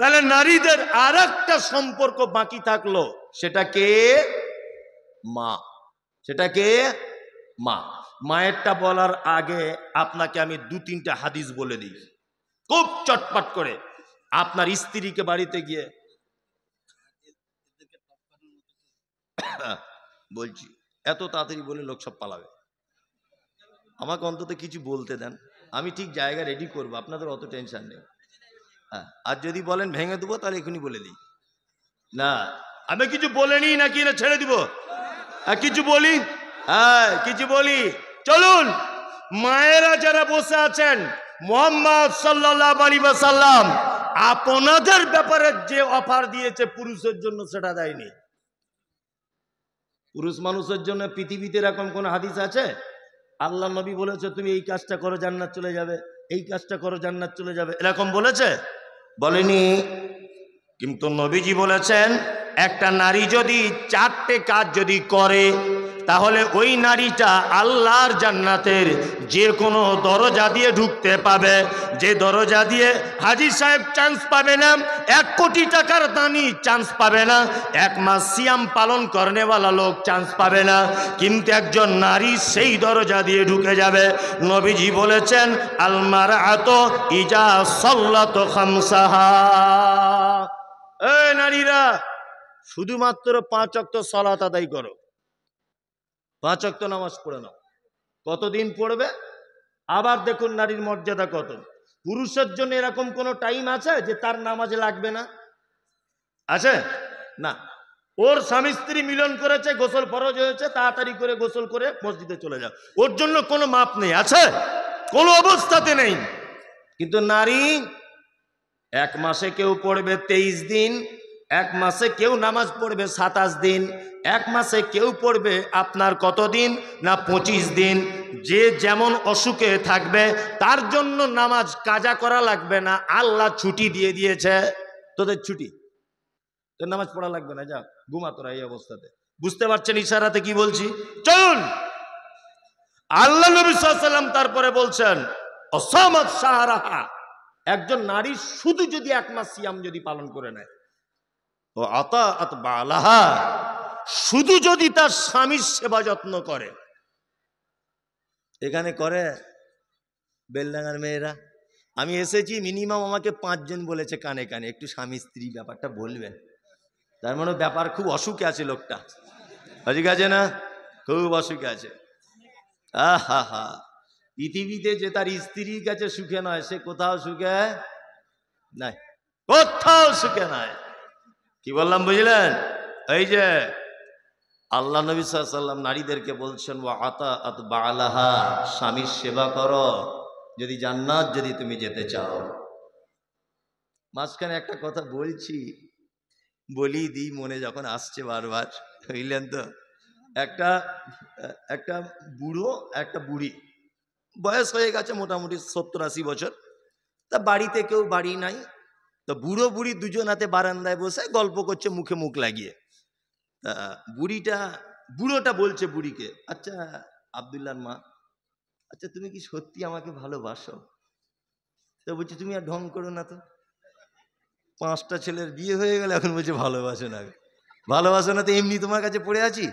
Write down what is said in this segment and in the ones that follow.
তাহলে নারীদের আর একটা সম্পর্ক বাকি থাকলো, সেটা কে? মা। সেটা কে? মা। মায়েরটা বলার আগে আপনাকে আমি 2-3টা হাদিস বলে দিই খুব চটপট করে। আপনার স্ত্রীকে বাড়িতে গিয়ে বলছি, এত তাড়াতাড়ি বলে লোক সব পালাবে, আমাকে অন্তত কিছু বলতে দেন, আমি ঠিক জায়গা রেডি করবো, আপনাদের অত টেনশন নেই। হ্যাঁ, আর যদি বলেন ভেঙে দেবো তাহলে এখনই বলে দিই। না, আমি কিছু বলে নি নাকি না ছেড়ে দিব? কিছু বলি? হ্যাঁ কিছু বলি। চলুন, মায়েরা যারা বসে আছেন, মুহাম্মদ সাল্লাল্লাহু আলাইহি ওয়াসাল্লাম আপনাদের ব্যাপারে যে অফার দিয়েছে পুরুষের জন্য সেটা দেয়নি। পুরুষ মানুষের জন্য পৃথিবীতে এরকম কোন হাদিস আছে? আল্লাহ নবী বলেছে তুমি এই কাজটা করো জান্নাত চলে যাবে, এই কাজটা করো জান্নাত চলে যাবে, এরকম বলেছে? বলেনি। কিন্তু নবীজি বলেছেন একটা নারী যদি 4টে কাজ যদি করে তাহলে ওই নারীটা আল্লাহর জান্নাতের যে কোনো দরজা দিয়ে ঢুকতে পাবে। যে দরজা দিয়ে হাজী সাহেব চান্স পাবে না, 1 কোটি টাকার দানি চান্স পাবে না, 1 মাস সিয়াম পালন করনেওয়ালা লোক চান্স পাবে না, কিন্তু একজন নারী সেই দরজা দিয়ে ঢুকে যাবে। নবীজি বলেছেন আল মারআতু ইজা সাল্লাত খামসাহা। এই নারীরা শুধুমাত্র 5 ওয়াক্ত সালাত আদায় করো, 5 ওয়াক্ত নামাজ পড়ে নাও। কতদিন পড়বে? আবার দেখুন নারীর মর্যাদা কত। পুরুষের জন্য এরকম কোন টাইম আছে যে তার নামাজ লাগবে না? আছে না। ওর স্বামী স্ত্রী মিলন করেছে, গোসল ফরজ হয়েছে, তাড়াতাড়ি করে গোসল করে মসজিদে চলে যাও, ওর জন্য কোনো মাপ নেই, আছে? কোনো অবস্থাতে নেই। কিন্তু নারী 1 মাসে কেউ পড়বে 23 দিন, 1 মাসে কেউ নামাজ পড়বে 27 দিন, 1 মাসে কেউ পড়বে আপনার কতদিন না 25 দিন। যে যেমন অসুখে থাকবে তার জন্য নামাজ কাজা করা লাগবে না, আল্লাহ ছুটি দিয়ে দিয়েছে। তোদের ছুটি, তোর নামাজ পড়া লাগবে না, যা ঘুমা তোরা এই অবস্থাতে। বুঝতে পারছেন ইশারাতে কি বলছি? চলুন, আল্লাহ নবী সাল্লাল্লাহু আলাইহি ওয়াসাল্লাম তারপরে বলছেন অসামাত শাহরাহা, একজন নারী শুধু যদি 1 মাস সিয়াম যদি পালন করে নেয়, ও আতাআত বালাহা, শুধু যদি তার স্বামীর সেবা যত্ন করে। এখানে করে বেলডাঙ্গার মেয়েরা। আমি এসেছি, মিনিমাম আমাকে 5 জন বলেছে কানে কানে একটু স্বামী স্ত্রী ব্যাপারটা বলবেন। তার মানে ব্যাপার খুব অসুখে আছে লোকটা, ঠিক আছে না? খুব অসুখে আছে। আহা হা, পৃথিবীতে যে তার স্ত্রীর কাছে সুখে নয় সে কোথাও সুখে নাই, কোথাও সুখে নাই। কি বললাম বুঝলেন? এই যে আল্লাহ নবী সাল্লাল্লাহু আলাইহি ওয়াসাল্লাম নারীদেরকে বলছেন ওয়া আতাআত বালাহা, স্বামীর সেবা করো যদি জান্নাত যদি তুমি যেতে চাও। মাঝখানে একটা কথা বলছি, বলি দিই মনে যখন আসছে বারবার, বুঝলেন তো? একটা বুড়ো একটা বুড়ি, বয়স হয়ে গেছে মোটামুটি 70-80 বছর, তা বাড়িতে কেউ বাড়ি নাই, তো বুড়ো বুড়ি দুজন হাতে বারান্দায় বসে গল্প করছে মুখে মুখ লাগিয়ে। তা বুড়োটা বলছে বুড়িকে, আচ্ছা আব্দুল্লাহর মা, আচ্ছা তুমি কি সত্যি আমাকে ভালোবাসো? তো বলছে তুমি আর ঢং করো না তো, 5টা ছেলের বিয়ে হয়ে গেল এখন বলছে ভালোবাসো না। ভালোবাসো না তো এমনি তোমার কাছে পড়ে আছি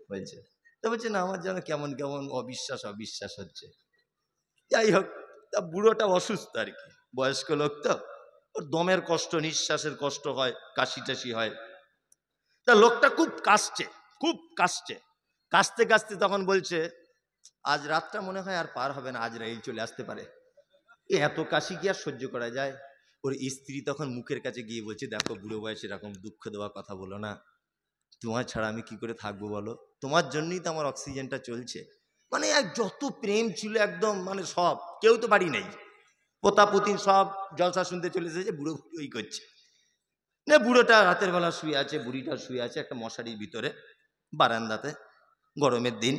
বলছে। তো বলছে না, আমার যেন কেমন কেমন অবিশ্বাস হচ্ছে। যাই হোক, তা বুড়োটা অসুস্থ আর কি, বয়স্ক লোক তো, ওর দমের কষ্ট, নিঃশ্বাসের কষ্ট হয়, কাশি টাশি হয়। তা লোকটা খুব কাশছে, কাশতে কাশতে তখন বলছে আজ রাতটা মনে হয় আর পার হবে না, আজ রাইল চলে আসতে পারে। এত কাশি কি আর সহ্য করা যায়? ওর স্ত্রী তখন মুখের কাছে গিয়ে বলছে, দেখো বুড়ো বয়সে এরকম দুঃখ দেওয়া কথা বলো না, তোমার ছাড়া আমি কি করে থাকবো বলো, তোমার জন্যই তো আমার অক্সিজেনটা চলছে। মানে এক যত প্রেম ছিল একদম, মানে সব, কেউ তো বাড়ি নেই, পোতাপুতি সব জলসা শুনতে চলে এসেছে, বুড়ো ওই করছে না। বুড়োটা রাতের বেলা শুয়ে আছে, বুড়িটা শুয়ে আছে একটা মশারির ভিতরে বারান্দাতে, গরমের দিন।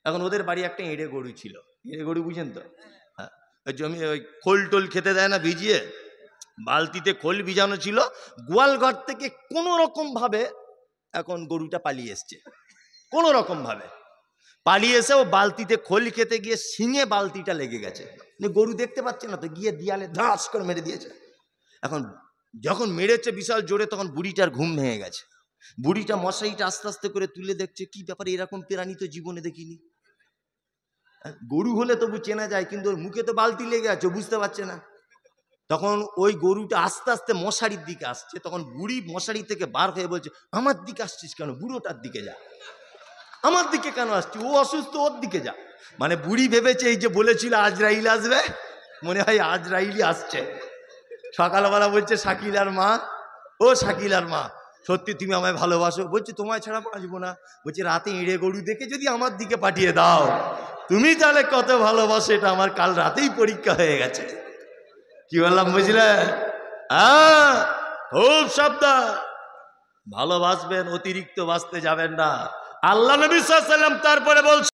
এখন ওদের বাড়ি একটা এঁড়ে গরু ছিল, এঁড়ে গরু বুঝেন তো? হ্যাঁ, জমি ওই খোল টোল খেতে দেয় না ভিজিয়ে, বালতিতে খোল ভিজানো ছিল। গোয়াল ঘর থেকে কোনো রকম ভাবে এখন গরুটা পালিয়ে এসছে, কোনো রকম ভাবে পালিয়ে এসে ও বালতিতে খোল খেতে গিয়ে শিঙে বালতিটা লেগে গেছে। গরু দেখতে পাচ্ছে না তো, গিয়ে দিয়ালে ধাস করে মেরে দিয়েছে। এখন যখন মেরেছে বিশাল জোরে, তখন বুড়িটার ঘুম ভেঙে গেছে। বুড়িটা মশারিটা আস্তে আস্তে করে তুলে দেখছে, কি ব্যাপারে, এরকম প্রাণী তো জীবনে দেখিনি। গরু হলে তবু চেনা যায়, কিন্তু ওর মুখে তো বালতি লেগে আছে, বুঝতে পারছে না। তখন ওই গরুটা আস্তে আস্তে মশারির দিকে আসছে, তখন বুড়ি মশারি থেকে বার হয়ে বলছে, আমার দিকে আসছিস কেন, বুড়োটার দিকে যা। আমার দিকে কেন আসছিস, ও অসুস্থ, ওর দিকে যা। মানে বুড়ি ভেবেছে এই যে বলেছিল আজরাইল আসবে, মনে হয় আজরাইলই আসছে। সকালবেলা বলছে শাকিলার মা, ও শাকিলার মা, সত্যি তুমি আমায় ভালোবাসো? বলছি তোমায় ছাড়া বাঁচবো না। বলছি রাতে এঁড়ে গরু দেখে যদি আমার দিকে পাঠিয়ে দাও, তুমি তাহলে কত ভালোবাসো এটা আমার কাল রাতেই পরীক্ষা হয়ে গেছে। কি বললাম বুঝলে? খুব সাবধান, ভালোবাসবেন, অতিরিক্ত বাঁচতে যাবেন না। আল্লাহ নবী সাল্লাল্লাহু আলাইহি ওয়াসাল্লাম তারপরে বলছেন,